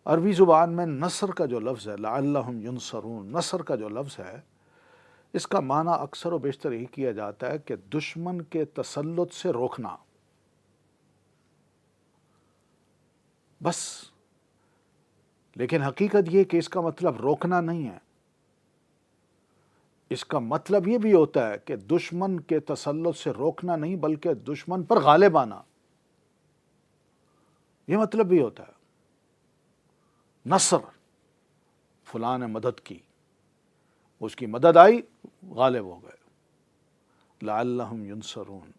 عربی زبان میں نصر کا جو لفظ ہے، لعلہم ینصرون، نصر کا جو لفظ ہے، اس کا معنی اکثر و بیشتر یہی کیا جاتا ہے کہ دشمن کے تسلط سے روکنا، بس۔ لیکن حقیقت یہ کہ اس کا مطلب روکنا نہیں ہے، اس کا مطلب یہ بھی ہوتا ہے کہ دشمن کے تسلط سے روکنا نہیں بلکہ دشمن پر غالب آنا، یہ مطلب بھی ہوتا ہے۔ نصر، فلاں نے مدد کی، اس کی مدد آئی، غالب ہو گئے، لعلہم ینصرون،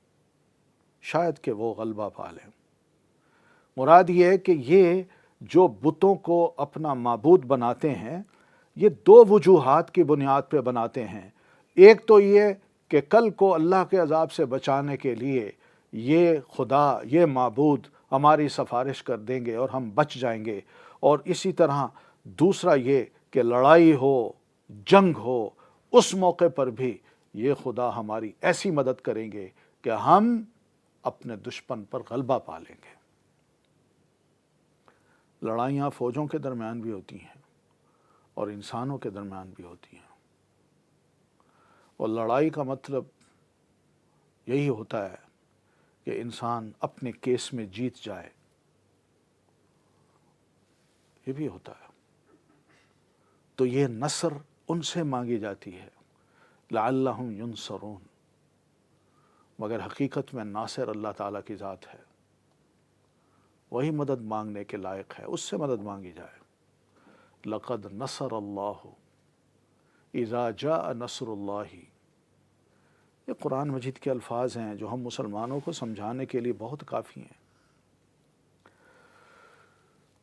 شاید کہ وہ غلبہ پا لیں۔ مراد یہ ہے کہ یہ جو بتوں کو اپنا معبود بناتے ہیں، یہ دو وجوہات کی بنیاد پہ بناتے ہیں۔ ایک تو یہ کہ کل کو اللہ کے عذاب سے بچانے کے لیے یہ خدا، یہ معبود ہماری سفارش کر دیں گے اور ہم بچ جائیں گے، اور اسی طرح دوسرا یہ کہ لڑائی ہو، جنگ ہو، اس موقع پر بھی یہ خدا ہماری ایسی مدد کریں گے کہ ہم اپنے دشمن پر غلبہ پا لیں گے۔ لڑائیاں فوجوں کے درمیان بھی ہوتی ہیں اور انسانوں کے درمیان بھی ہوتی ہیں، اور لڑائی کا مطلب یہی ہوتا ہے کہ انسان اپنے کیس میں جیت جائے، یہ بھی ہوتا ہے۔ تو یہ نصر ان سے مانگی جاتی ہے، لعلہم ینصرون، مگر حقیقت میں ناصر اللہ تعالیٰ کی ذات ہے، وہی مدد مانگنے کے لائق ہے، اس سے مدد مانگی جائے۔ لقد نصر اللہ اذا جاء نصر اللہ، یہ قرآن مجید کے الفاظ ہیں جو ہم مسلمانوں کو سمجھانے کے لیے بہت کافی ہیں۔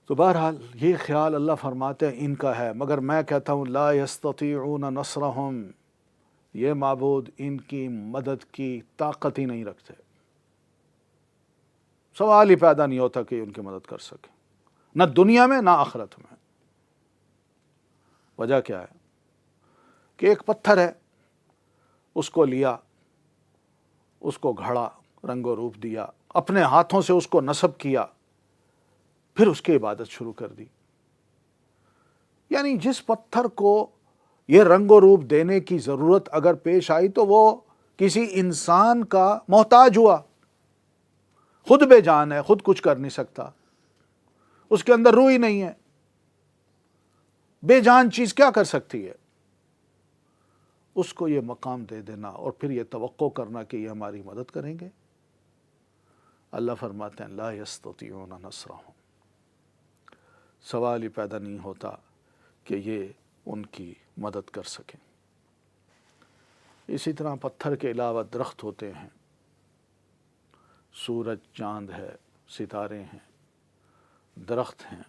تو بہرحال یہ خیال اللہ فرماتے ہیں ان کا ہے، مگر میں کہتا ہوں لا یستطیعون نصرہم، یہ معبود ان کی مدد کی طاقت ہی نہیں رکھتے، سوال ہی پیدا نہیں ہوتا کہ ان کی مدد کر سکے، نہ دنیا میں نہ آخرت میں۔ وجہ کیا ہے کہ ایک پتھر ہے، اس کو لیا، اس کو گھڑا، رنگ و روپ دیا، اپنے ہاتھوں سے اس کو نصب کیا، پھر اس کی عبادت شروع کر دی۔ یعنی جس پتھر کو یہ رنگ و روپ دینے کی ضرورت اگر پیش آئی تو وہ کسی انسان کا محتاج ہوا، خود بے جان ہے، خود کچھ کر نہیں سکتا، اس کے اندر روح ہی نہیں ہے، بے جان چیز کیا کر سکتی ہے؟ اس کو یہ مقام دے دینا اور پھر یہ توقع کرنا کہ یہ ہماری مدد کریں گے۔ اللہ فرماتے ہیں لا یستطیعون نصرہم، سوال ہی پیدا نہیں ہوتا کہ یہ ان کی مدد کر سکیں۔ اسی طرح پتھر کے علاوہ درخت ہوتے ہیں، سورج، چاند ہے، ستارے ہیں، درخت ہیں،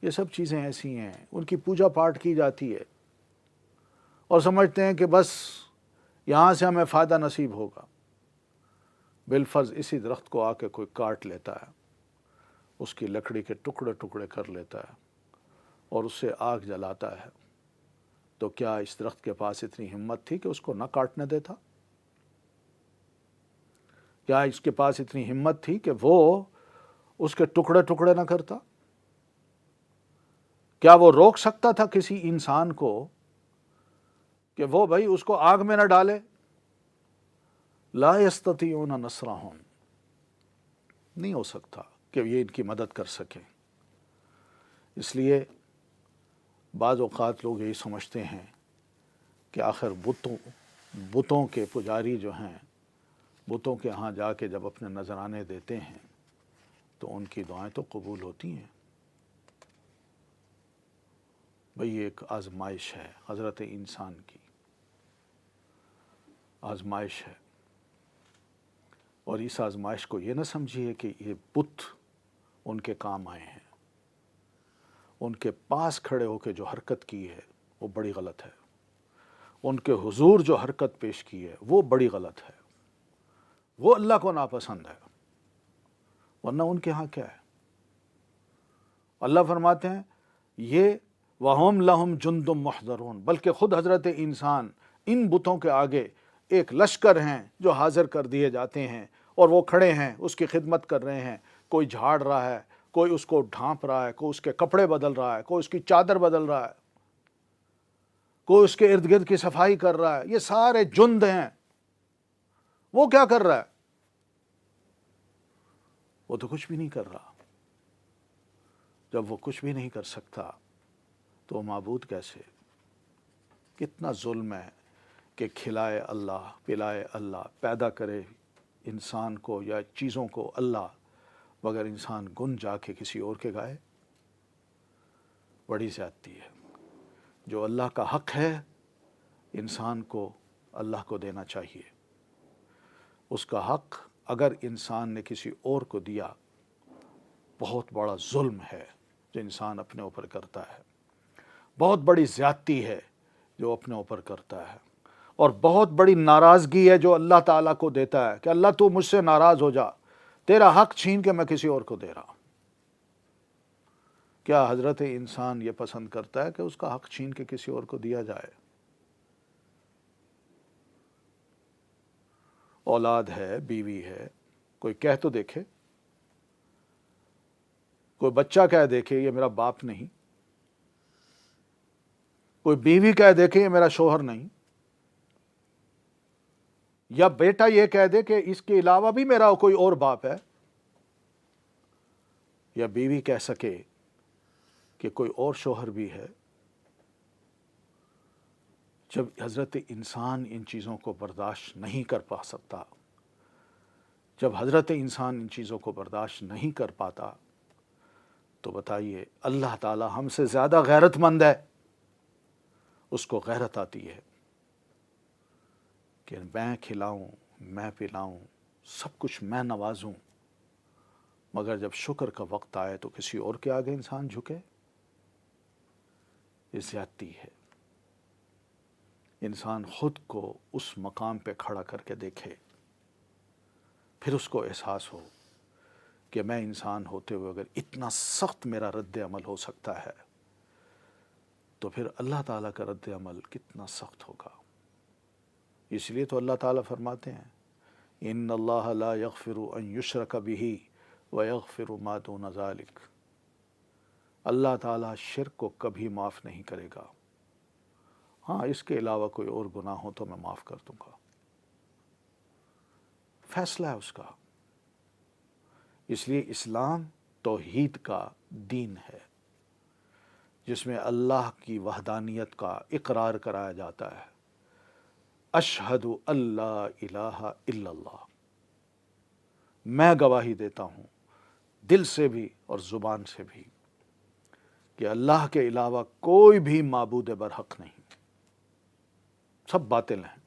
یہ سب چیزیں ایسی ہیں، ان کی پوجا پاٹ کی جاتی ہے اور سمجھتے ہیں کہ بس یہاں سے ہمیں فائدہ نصیب ہوگا۔ بالفرض اسی درخت کو آ کے کوئی کاٹ لیتا ہے، اس کی لکڑی کے ٹکڑے ٹکڑے کر لیتا ہے اور اس سے آگ جلاتا ہے، تو کیا اس درخت کے پاس اتنی ہمت تھی کہ اس کو نہ کاٹنے دیتا؟ کیا اس کے پاس اتنی ہمت تھی کہ وہ اس کے ٹکڑے ٹکڑے نہ کرتا؟ کیا وہ روک سکتا تھا کسی انسان کو کہ وہ بھائی اس کو آگ میں نہ ڈالے؟ لا یستطیعون نصرہم، نہیں ہو سکتا کہ یہ ان کی مدد کر سکیں۔ اس لیے بعض اوقات لوگ یہی سمجھتے ہیں کہ آخر بتوں کے پجاری جو ہیں، بتوں کے ہاں جا کے جب اپنے نذرانے دیتے ہیں تو ان کی دعائیں تو قبول ہوتی ہیں۔ بھئی یہ ایک آزمائش ہے، حضرت انسان کی آزمائش ہے، اور اس آزمائش کو یہ نہ سمجھیے کہ یہ بت ان کے کام آئے ہیں۔ ان کے پاس کھڑے ہو کے جو حرکت کی ہے وہ بڑی غلط ہے، ان کے حضور جو حرکت پیش کی ہے وہ بڑی غلط ہے، وہ اللہ کو ناپسند ہے، ورنہ ان کے ہاں کیا ہے؟ اللہ فرماتے ہیں یہ وَهُمْ لَهُمْ جُنْدٌ مُحْضَرُونَ، بلکہ خود حضرت انسان ان بتوں کے آگے ایک لشکر ہیں جو حاضر کر دیے جاتے ہیں، اور وہ کھڑے ہیں، اس کی خدمت کر رہے ہیں، کوئی جھاڑ رہا ہے، کوئی اس کو ڈھانپ رہا ہے، کوئی اس کے کپڑے بدل رہا ہے، کوئی اس کی چادر بدل رہا ہے، کوئی اس کے ارد گرد کی صفائی کر رہا ہے، یہ سارے جند ہیں۔ وہ کیا کر رہا ہے؟ وہ تو کچھ بھی نہیں کر رہا۔ جب وہ کچھ بھی نہیں کر سکتا تو وہ معبود کیسے؟ کتنا ظلم ہے کہ کھلائے اللہ، پلائے اللہ، پیدا کرے انسان کو یا چیزوں کو اللہ، مگر انسان گن جا کے کسی اور کے گائے۔ بڑی زیادتی ہے۔ جو اللہ کا حق ہے انسان کو اللہ کو دینا چاہیے۔ اس کا حق اگر انسان نے کسی اور کو دیا، بہت بڑا ظلم ہے جو انسان اپنے اوپر کرتا ہے، بہت بڑی زیادتی ہے جو اپنے اوپر کرتا ہے، اور بہت بڑی ناراضگی ہے جو اللہ تعالیٰ کو دیتا ہے کہ اللہ تو مجھ سے ناراض ہو جا، تیرا حق چھین کے میں کسی اور کو دے رہا۔ کیا حضرت انسان یہ پسند کرتا ہے کہ اس کا حق چھین کے کسی اور کو دیا جائے؟ اولاد ہے، بیوی ہے، کوئی کہہ تو دیکھے، کوئی بچہ کہہ دیکھے یہ میرا باپ نہیں، کوئی بیوی کہہ دیکھے یہ میرا شوہر نہیں، یا بیٹا یہ کہہ دے کہ اس کے علاوہ بھی میرا کوئی اور باپ ہے، یا بیوی کہہ سکے کہ کوئی اور شوہر بھی ہے۔ جب حضرت انسان ان چیزوں کو برداشت نہیں کر پا سکتا، جب حضرت انسان ان چیزوں کو برداشت نہیں کر پاتا، تو بتائیے اللہ تعالی ہم سے زیادہ غیرت مند ہے۔ اس کو غیرت آتی ہے کہ میں کھلاؤں، میں پلاؤں، سب کچھ میں نوازوں، مگر جب شکر کا وقت آئے تو کسی اور کے آگے انسان جھکے۔ یہ زیادتی ہے۔ انسان خود کو اس مقام پہ کھڑا کر کے دیکھے، پھر اس کو احساس ہو کہ میں انسان ہوتے ہوئے اگر اتنا سخت میرا رد عمل ہو سکتا ہے تو پھر اللہ تعالیٰ کا رد عمل کتنا سخت ہوگا۔ اس لیے تو اللہ تعالیٰ فرماتے ہیں ان اللہ لا یغفر ان یشرک بہ ویغفر ما دون ذلک۔ اللہ تعالیٰ شرک کو کبھی معاف نہیں کرے گا، ہاں اس کے علاوہ کوئی اور گناہ ہو تو میں معاف کر دوں گا۔ فیصلہ ہے اس کا۔ اس لیے اسلام توحید کا دین ہے جس میں اللہ کی وحدانیت کا اقرار کرایا جاتا ہے۔ اشہد اللہ الہ الا اللہ، میں گواہی دیتا ہوں دل سے بھی اور زبان سے بھی کہ اللہ کے علاوہ کوئی بھی معبود برحق نہیں، سب باطل ہیں۔